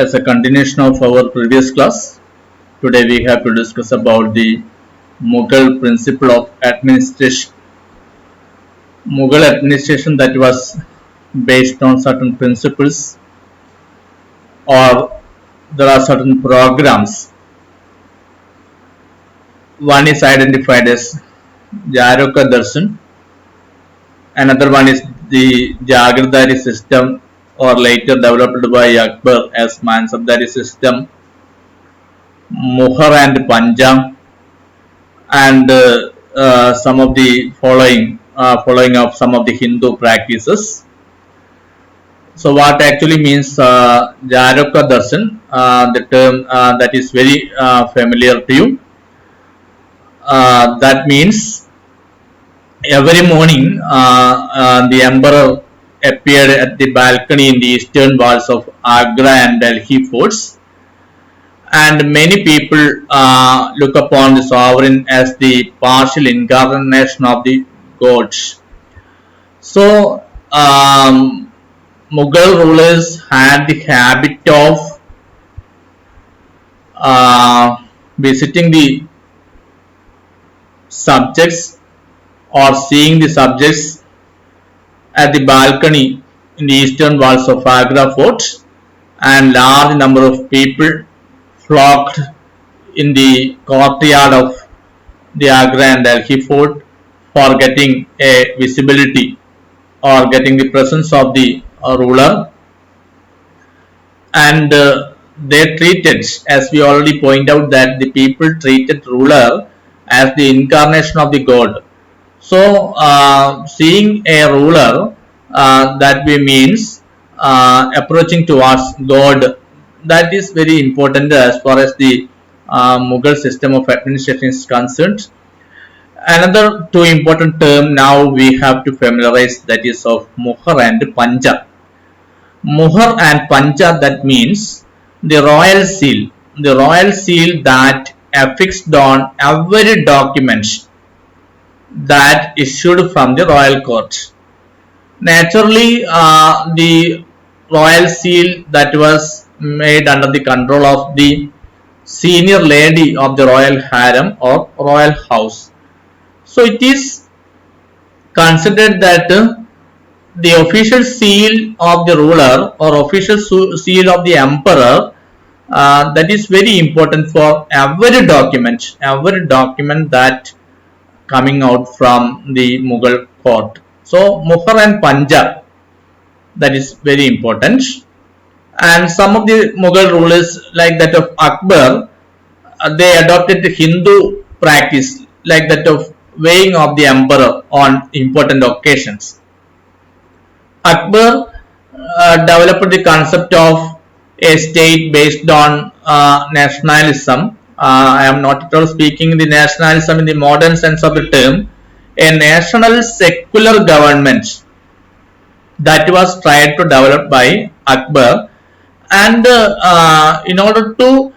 as a continuation of our previous class, today we have to discuss about the Mughal principle of administration. Mughal administration that was based on certain principles, or there are certain programs. One is identified as Jaroka Darshan, another one is the Jagirdari system, or later developed by Akbar as Mansabdari system, Mughal and Panja, and some of the following of some of the Hindu practices. So what actually means Jaroka Darshan, the term that is very familiar to you. That means every morning the emperor appeared at the balcony in the eastern walls of Agra and Delhi forts, and many people look upon the sovereign as the partial incarnation of the gods. So Mughal rulers had the habit of visiting the subjects or seeing the subjects at the balcony in the eastern walls of Agra fort, and large number of people flocked in the courtyard of the Agra and Delhi fort for getting a visibility or getting the presence of the ruler. And they treated, as we already point out, that the people treated ruler as the incarnation of the god. So seeing a ruler, that way means approaching towards God. That is very important as far as the Mughal system of administration is concerned. Another two important term now we have to familiarize, that is of Mughal and Panja. Mughal and Panja, that means the royal seal. The royal seal that affixed on every document that issued from the royal court. Naturally, the royal seal that was made under the control of the senior lady of the royal harem or royal house. So it is considered that the official seal of the ruler or official seal of the emperor, that is very important for every document that coming out from the Mughal court. So Mughal and Panja, that is very important. And some of the Mughal rulers, like that of Akbar, they adopted the Hindu practice, like that of weighing of the emperor on important occasions. Akbar developed the concept of a state based on nationalism. I am not at all speaking the nationalism in the modern sense of the term. A national secular government that was tried to develop by Akbar, and in order to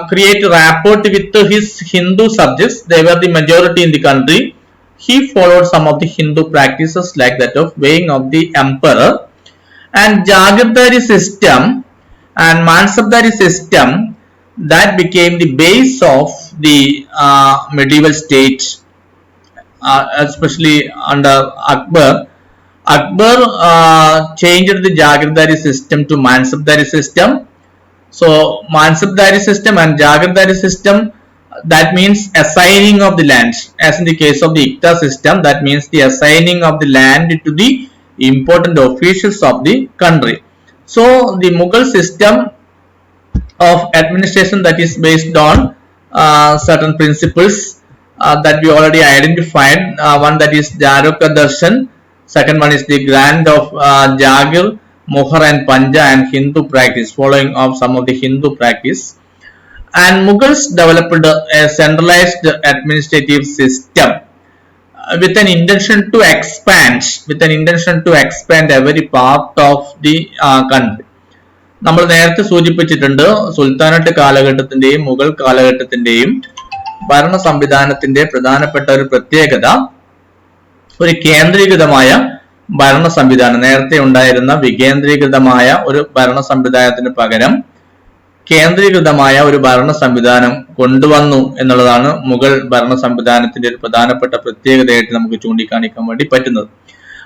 create rapport with his Hindu subjects, they were the majority in the country. He followed some of the Hindu practices, like that of weighing of the emperor, and Jagirdari system and Mansabdari system that became the base of the medieval state, especially under Akbar. Akbar changed the Jagirdari system to Mansabdari system. So Mansabdari system and Jagirdari system, that means assigning of the land. As in the case of the Ikta system, that means the assigning of the land to the important officials of the country. So the Mughal system of administration, that is based on certain principles that we already identified. One, that is Jaroka Darshan. Second one is the grant of Jagir, Mughal and Panja, and Hindu practice, following of some of the Hindu practice. And Mughals developed a centralized administrative system with an intention to expand every part of the country. നമ്മൾ നേരത്തെ സൂചിപ്പിച്ചിട്ടുണ്ട്, സുൽത്താനറ്റ് കാലഘട്ടത്തിന്റെയും മുഗൾ കാലഘട്ടത്തിന്റെയും ഭരണ സംവിധാനത്തിന്റെ പ്രധാനപ്പെട്ട ഒരു പ്രത്യേകത ഒരു കേന്ദ്രീകൃതമായ ഭരണ സംവിധാനം, നേരത്തെ ഉണ്ടായിരുന്ന വികേന്ദ്രീകൃതമായ ഒരു ഭരണ സംവിധാനത്തിന് പകരം കേന്ദ്രീകൃതമായ ഒരു ഭരണ സംവിധാനം കൊണ്ടുവന്നു എന്നുള്ളതാണ് മുഗൾ ഭരണ സംവിധാനത്തിന്റെ ഒരു പ്രധാനപ്പെട്ട പ്രത്യേകതയായിട്ട് നമുക്ക് ചൂണ്ടിക്കാണിക്കാൻ വേണ്ടി പറ്റുന്നത്.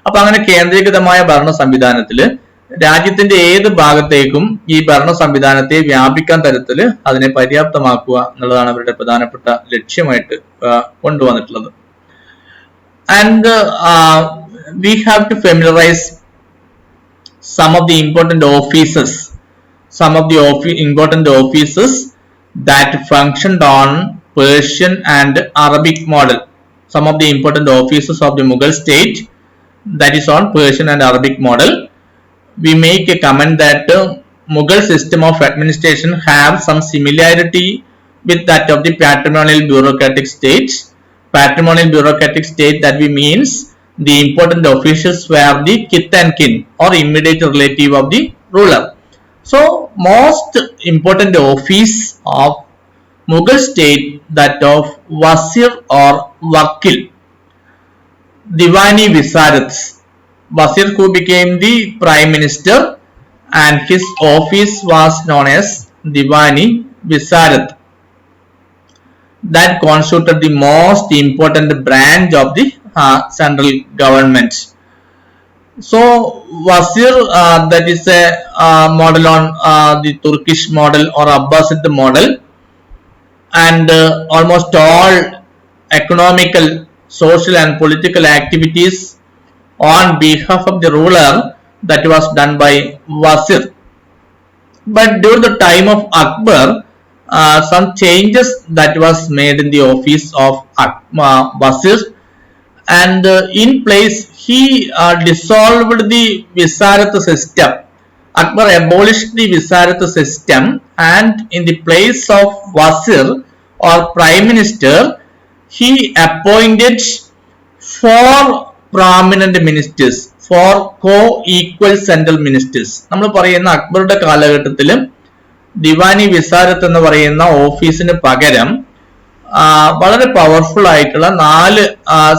അപ്പൊ അങ്ങനെ കേന്ദ്രീകൃതമായ ഭരണ സംവിധാനത്തില് രാജ്യത്തിന്റെ ഏത് ഭാഗത്തേക്കും ഈ ഭരണ സംവിധാനത്തെ വ്യാപിക്കാൻ തരത്തില് അതിനെ പര്യാപ്തമാക്കുക എന്നുള്ളതാണ് അവരുടെ പ്രധാനപ്പെട്ട ലക്ഷ്യമായിട്ട് കൊണ്ടുവന്നിട്ടുള്ളത്. And we have to familiarize some of the important offices that functioned on Persian and Arabic model. Some of the important offices of the Mughal state that is on Persian and Arabic model. We make a comment that Mughal system of administration have some similarity with that of the patrimonial bureaucratic states. Patrimonial bureaucratic state, that we means the important officials were the kith and kin or immediate relative of the ruler. So most important office of Mughal state, that of Wazir or Wakil. Diwani Visarats. Wazir, who became the prime minister, and his office was known as Diwani Visarat. That constituted the most important branch of the central government. So Wazir, that is a model on the Turkish model or Abbasid model, and almost all economical, social and political activities on behalf of the ruler, that was done by Wazir. But during the time of Akbar, some changes that was made in the office of Wazir, and in place he dissolved the Visarat system. Akbar abolished the Visarat system, and in the place of Wazir or prime minister, he appointed 4 prominent ministers, 4 co-equal central ministers. നമ്മൾ പറയുന്ന അക്ബറുടെ കാലഘട്ടത്തിലും ദിവാനി വിസാരത്ത് എന്ന് പറയുന്ന ഓഫീസിന് പകരം വളരെ powerful ആയിട്ടുള്ള 4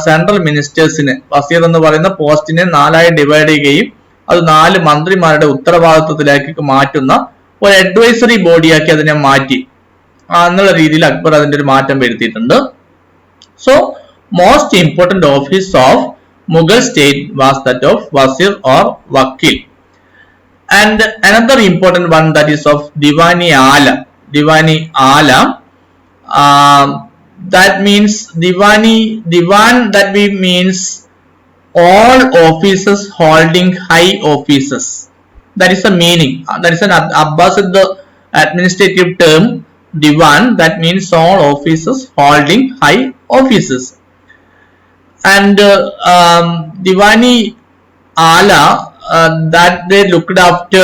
സെൻട്രൽ മിനിസ്റ്റേഴ്സിന്, വസീർ എന്ന് പറയുന്ന പോസ്റ്റിനെ 4ആയി ഡിവൈഡ് ചെയ്യുകയും അത് 4 മന്ത്രിമാരുടെ ഉത്തരവാദിത്വത്തിലേക്ക് മാറ്റുന്ന ഒരു അഡ്വൈസറി ബോഡിയാക്കി അതിനെ മാറ്റി എന്നുള്ള രീതിയിൽ അക്ബർ അതിന്റെ ഒരു മാറ്റം വരുത്തിയിട്ടുണ്ട്. So most important office of Mughal state was that of Wazir or Wakil. And another important one, that is of Diwani Ala. Diwani Ala, that means Divan, that we means all officers holding high offices. That is the meaning. That is an Abbasid administrative term, Divan, that means all officers holding high offices. And Diwani Ala, that they looked after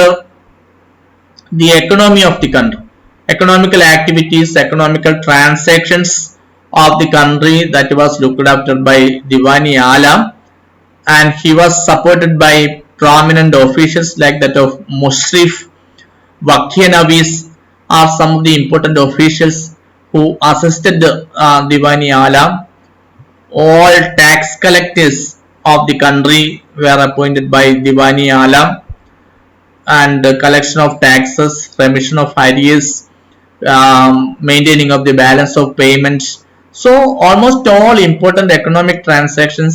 the economy of the country, economical activities, economical transactions of the country, that was looked after by Diwani Ala, and he was supported by prominent officials like that of Mushrif. Wakianavis are some of the important officials who assisted Diwani Ala. All tax collectors of the country were appointed by Diwani Ala, and collection of taxes, remission of arrears, maintaining of the balance of payments. So almost all important economic transactions,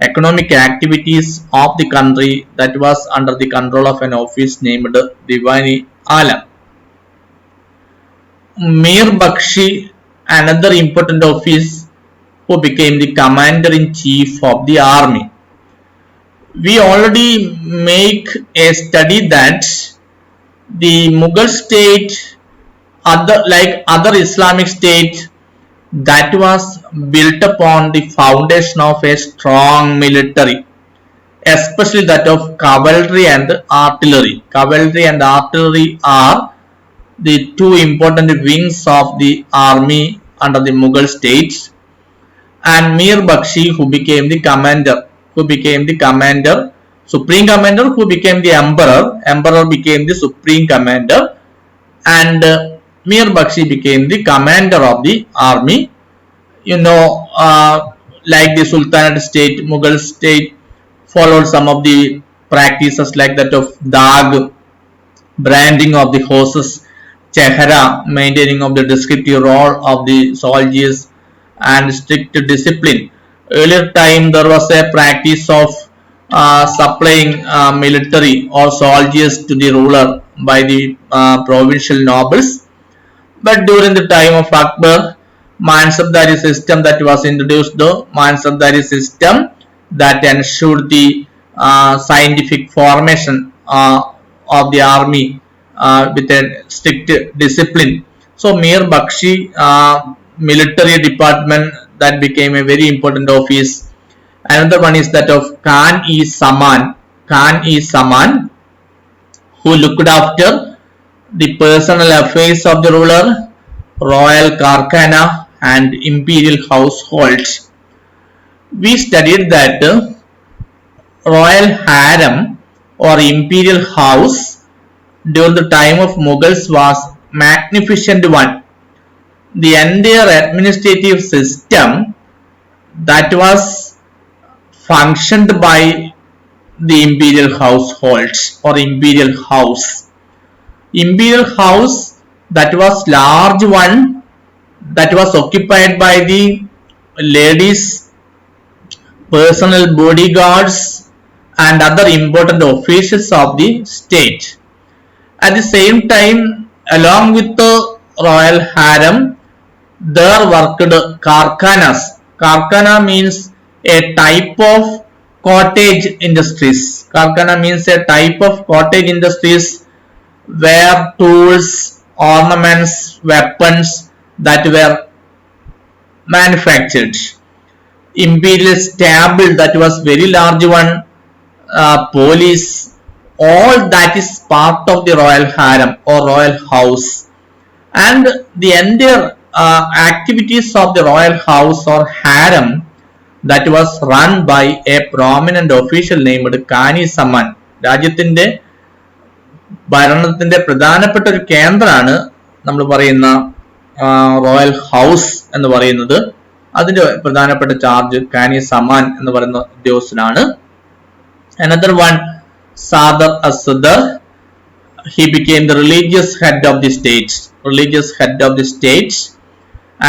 economic activities of the country, that was under the control of an office named Diwani Ala. Mir Bakshi, another important office, who became the commander-in-chief of the army. We already make a study that the Mughal state, like other Islamic states, that was built upon the foundation of a strong military, especially that of cavalry and artillery. Cavalry and artillery are the 2 important wings of the army under the Mughal states. And Mir Bakshi, who became the commander, supreme commander, who became the emperor became the supreme commander, and Mir Bakshi became the commander of the army. You know, like the Sultanate state, Mughal state followed some of the practices like that of dag, branding of the horses, chehra, maintaining of the descriptive role of the soldiers and strict discipline. Earlier time there was a practice of supplying military or soldiers to the ruler by the provincial nobles. But during the time of Akbar, Mansabdari system that was introduced, the Mansabdari system that ensured the scientific formation of the army with a strict discipline. So Mir Bakshi military department that became a very important office. Another one is that of Khan-e-Zaman. Khan-e-Zaman, who looked after the personal affairs of the ruler, royal karkhana and imperial households. We studied that royal harem or imperial house during the time of Mughals was magnificent one. The entire administrative system that was functioned by the imperial households or imperial house. Imperial house that was large one, that was occupied by the ladies, personal bodyguards and other important officials of the state. At the same time, along with the royal harem, there worked karkhanas. Karkhana means a type of cottage industries. Karkhana means a type of cottage industries where tools, ornaments, weapons that were manufactured. Imperial stable that was very large one, police, all that is part of the royal harem or royal house. And the entire activities of the royal house or harem that was run by a prominent official named Khan-e-Zaman. രാജ്യത്തിന്റെ ഭരണത്തിന്റെ പ്രധാനപ്പെട്ട ഒരു കേന്ദ്രമാണ് നമ്മൾ പറയുന്ന royal house എന്ന് പറയുന്നത്. അതിന്റെ പ്രധാനപ്പെട്ട ചാർജ് Khan-e-Zaman എന്ന് പറയുന്ന ഉദ്യോഗസ്ഥനാണ്. Another one, Sadr as-Sadr, he became the religious head of the state,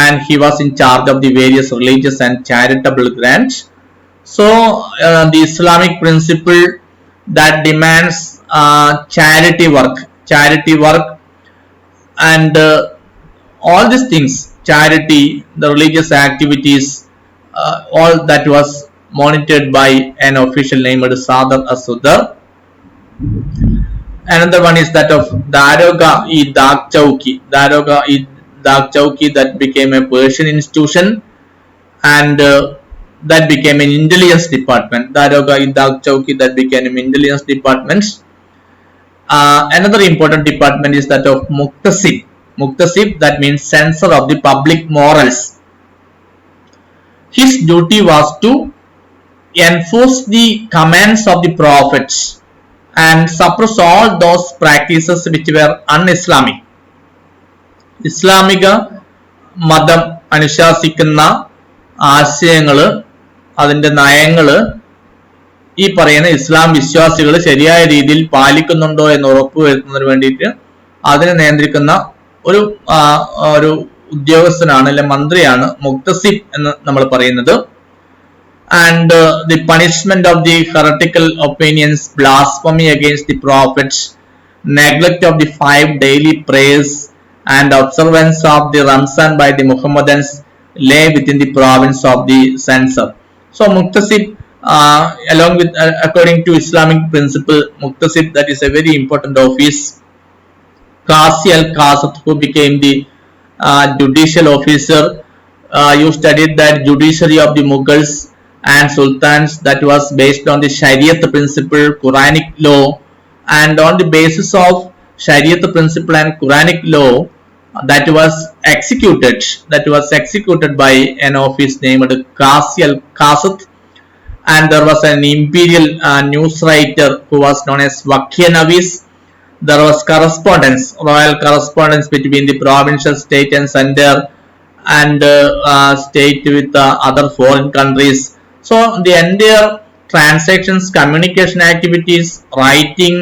and he was in charge of the various religious and charitable grants. So the Islamic principle that demands charity work and all these things, charity, the religious activities, all that was monitored by an official named Sadr as-Sadr. Another one is that of Daroga-e-Dak Chowki, that became a Persian institution and that became an intelligence department. Daroga-e-Dak Chowki, that became an intelligence department. Another important department is that of Muktasib, that means censor of the public morals. His duty was to enforce the commands of the prophets and suppress all those practices which were un-Islamic. ഇസ്ലാമിക മതം അനുശാസിക്കുന്ന ആശയങ്ങള്, അതിന്റെ നയങ്ങള് ഈ പറയുന്ന ഇസ്ലാം വിശ്വാസികൾ ശരിയായ രീതിയിൽ പാലിക്കുന്നുണ്ടോ എന്ന് ഉറപ്പുവരുത്തുന്നതിന് വേണ്ടിയിട്ട് അതിനെ നിയന്ത്രിക്കുന്ന ഒരു ഉദ്യോഗസ്ഥനാണ് അല്ലെ മന്ത്രിയാണ് മുക്തസിബ് എന്ന് നമ്മൾ പറയുന്നത്. And the punishment of the heretical opinions, blasphemy against the prophets, neglect of the 5 daily prayers and observance of the Ramzan by the Muhammadans lay within the province of the censor. So Muktasib, along with according to Islamic principle, Muktasib, that is a very important office. Qasi al-Qasat, who became the judicial officer. You studied that judiciary of the Mughals and sultans that was based on the Shariat principle, Quranic law, and on the basis of Shariat principle and Quranic law that was executed by an office named Qasi al-Qasat. And there was an imperial news writer who was known as Vakhianavis. There was royal correspondence between the provincial state and center and state with other foreign countries. So the entire transactions, communication activities, writing,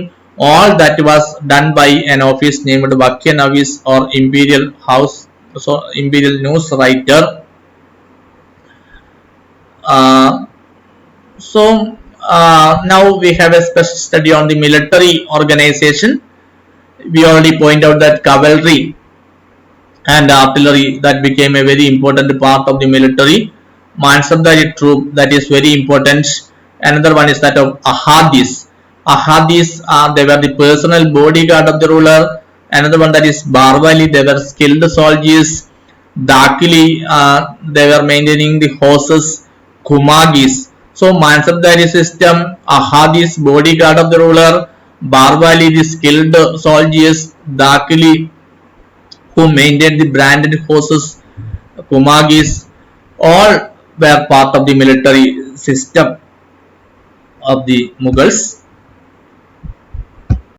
All that was done by an office named Vakya or Imperial House, so Imperial News Writer. Uh, now we have a special study on the military organization. We already point out that cavalry and artillery that became a very important part of the military. Mansabdari troop, that is very important. Another one is that of Ahadis. Ahadis, they were the personal bodyguard of the ruler. Another one, that is Barwali, they were skilled soldiers. Dakili, they were maintaining the horses. Kumagis. So Mansabdari system, Ahadis, bodyguard of the ruler. Barwali, the skilled soldiers. Dakili, who maintained the branded horses. Kumagis, all were part of the military system of the Mughals.